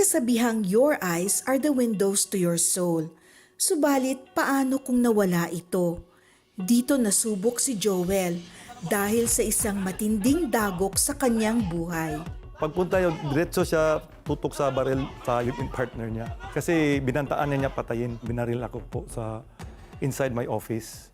kasabihang your eyes are the windows to your soul. Subalit paano kung nawala ito? Dito nasubok si Joel dahil sa isang matinding dagok sa kanyang buhay. Pagpunta yun, diretso siya tutok sa baril sa yung partner niya. Kasi binantaan niya patayin. Binaril ako po sa inside my office.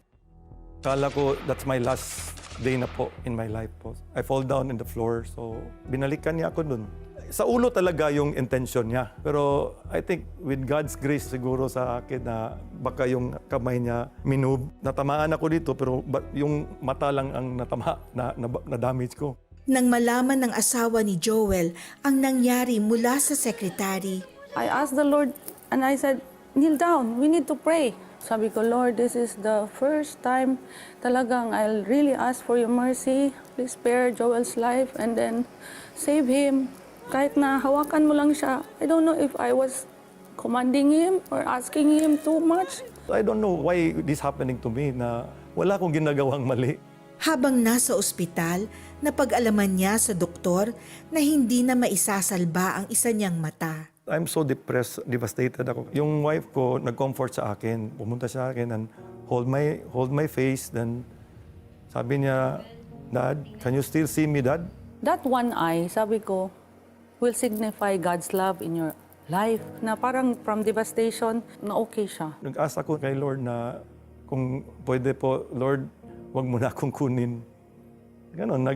Kala ko that's my last day na po in my life po. I fall down in the floor, so binalikan niya ako dun. Sa ulo talaga yung intention niya. Pero I think with God's grace siguro sa akin na baka yung kamay niya minove. Natamaan ako dito pero yung mata lang ang na damage ko. Nang malaman ng asawa ni Joel ang nangyari mula sa sekretary, I asked the Lord and I said, kneel down, we need to pray. Sabi ko, Lord, this is the first time talagang I'll really ask for your mercy. Please spare Joel's life and then save him. Kahit na hawakan mo lang siya, I don't know if I was commanding him or asking him too much. I don't know why this happening to me na wala akong ginagawang mali. habang nasa ospital, napag-alaman niya sa doktor na hindi na maisasalba ang isa niyang mata. I'm so depressed, devastated ako. Yung wife ko nag-comfort sa akin, pumunta sa akin and hold my face. Then sabi niya, Dad, can you still see me, Dad? That one eye, sabi ko, will signify God's love in your life. Na parang from devastation, na okay siya. Nag-ask ako kay Lord na kung pwede po, Lord, wag mo na akong kunin. Ganon,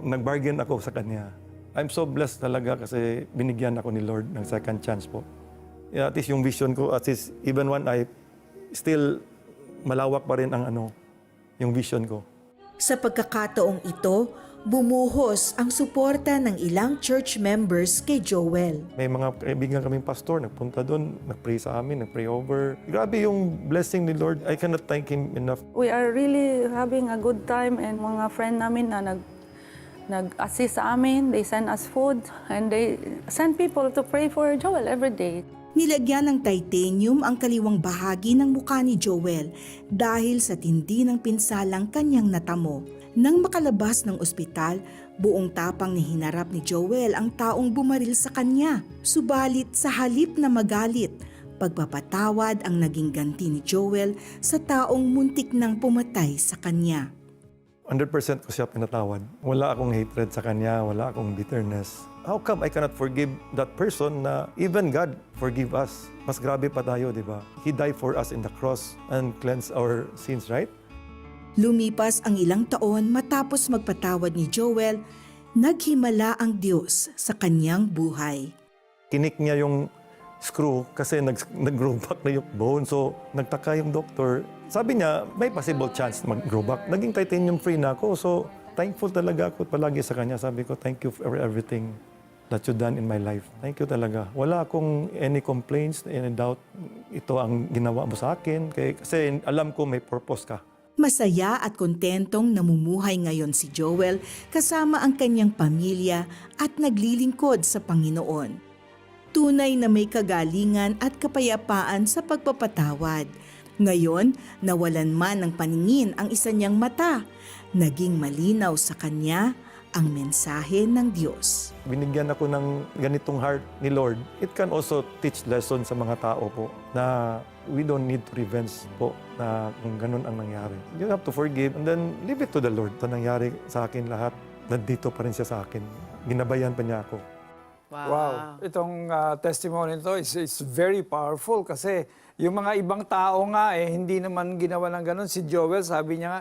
nag-bargain ako sa Kanya. I'm so blessed talaga kasi binigyan ako ni Lord ng second chance po. Yeah, at least yung vision ko, at least even one eye, still malawak pa rin ang yung vision ko. Sa pagkakataong ito, bumuhos ang suporta ng ilang church members kay Joel. May mga kaibigan kaming pastor, nagpunta doon, nag-pray sa amin, nag-pray over. Grabe yung blessing ni Lord. I cannot thank Him enough. We are really having a good time and mga friend namin na nag-assist sa amin. They send us food and they send people to pray for Joel every day. Nilagyan ng titanium ang kaliwang bahagi ng mukha ni Joel dahil sa tindi ng pinsalang kanyang natamo. Nang makalabas ng ospital, buong tapang ni hinarap ni Joel ang taong bumaril sa kanya. Subalit sa halip na magalit, pagpapatawad ang naging ganti ni Joel sa taong muntik nang pumatay sa kanya. 100% ko siya pinatawad. Wala akong hatred sa kanya, wala akong bitterness. How come I cannot forgive that person na even God forgive us? Mas grabe pa tayo, di ba? He died for us in the cross and cleansed our sins, right? Lumipas ang ilang taon matapos magpatawad ni Joel, naghimala ang Diyos sa kanyang buhay. Kinik niya yung screw kasi nag-grow back na yung bone. So, nagtaka yung doctor. Sabi niya, may possible chance na mag-grow back. Naging titanium free na ako. So, thankful talaga ako palagi sa kanya. Sabi ko, thank you for everything that you done in my life. Thank you talaga. Wala akong any complaints, any doubt. Ito ang ginawa mo sa akin. Kasi alam ko may purpose ka. Masaya at kontentong namumuhay ngayon si Joel kasama ang kanyang pamilya at naglilingkod sa Panginoon. Tunay na may kagalingan at kapayapaan sa pagpapatawad. Ngayon, nawalan man ng paningin ang isa niyang mata. Naging malinaw sa kanya ang mensahe ng Diyos. Binigyan ako ng ganitong heart ni Lord. It can also teach lesson sa mga tao po na we don't need to revenge po na kung ganun ang nangyari. You have to forgive and then leave it to the Lord. Ito nangyari sa akin lahat. Nandito pa rin siya sa akin. Ginabayan pa niya ako. Wow. Itong testimony nito is very powerful kasi yung mga ibang tao nga hindi naman ginawa ng ganun. Si Joel, sabi niya nga,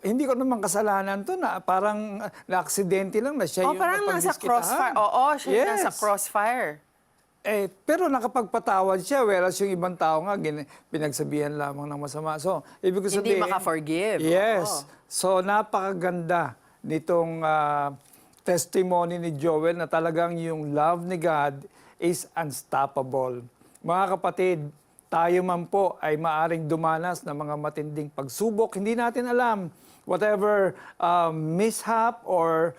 hindi ko naman kasalanan to na parang na-aksidente lang na siya yung parang nasa crossfire. Oo, siya yung nasa crossfire. Pero nakapagpatawad siya, whereas yung ibang tao nga, pinagsabihan lamang ng masama. So, ibig ko sabihin... Hindi maka-forgive. Yes. Oo. So, napakaganda nitong testimony ni Joel na talagang yung love ni God is unstoppable. Mga kapatid, tayo man po ay maaring dumanas ng mga matinding pagsubok. Hindi natin alam whatever mishap or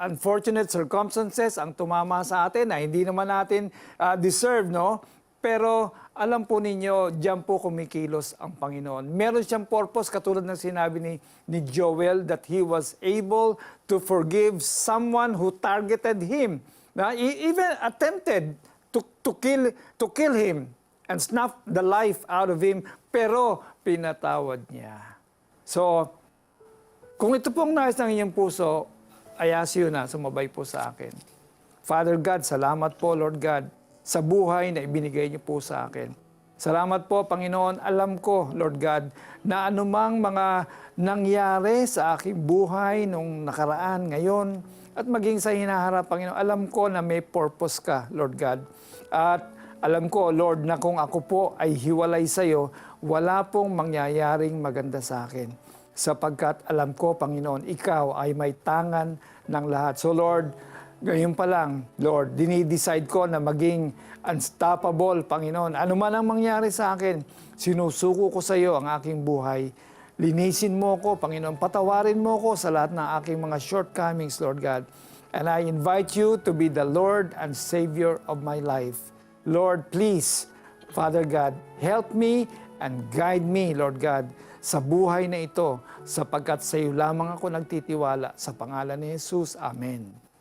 unfortunate circumstances ang tumama sa atin na hindi naman natin deserve, no? Pero alam po ninyo, diyan po kumikilos ang Panginoon. Meron siyang purpose katulad ng sinabi ni Joel that he was able to forgive someone who targeted him. Na even attempted to kill him and snuff the life out of him, pero pinatawad niya. So, kung ito pong nais ng inyong puso, I ask you na sumabay po sa akin. Father God, salamat po, Lord God, sa buhay na ibinigay niyo po sa akin. Salamat po, Panginoon. Alam ko, Lord God, na anumang mga nangyari sa aking buhay nung nakaraan, ngayon, at maging sa hinaharap, Panginoon, alam ko na may purpose ka, Lord God. At alam ko, Lord, na kung ako po ay hiwalay sa iyo, wala pong mangyayaring maganda sa akin. Sapagkat alam ko, Panginoon, ikaw ay may tangan ng lahat. So, Lord, ngayon pa lang, Lord, dinidecide ko na maging unstoppable, Panginoon. Ano man ang mangyari sa akin, sinusuko ko sa iyo ang aking buhay. Linisin mo ko, Panginoon. Patawarin mo ko sa lahat ng aking mga shortcomings, Lord God. And I invite you to be the Lord and Savior of my life. Lord, please, Father God, help me and guide me, Lord God, sa buhay na ito, sapagkat sa iyo lamang ako nagtitiwala. Sa pangalan ni Jesus, Amen.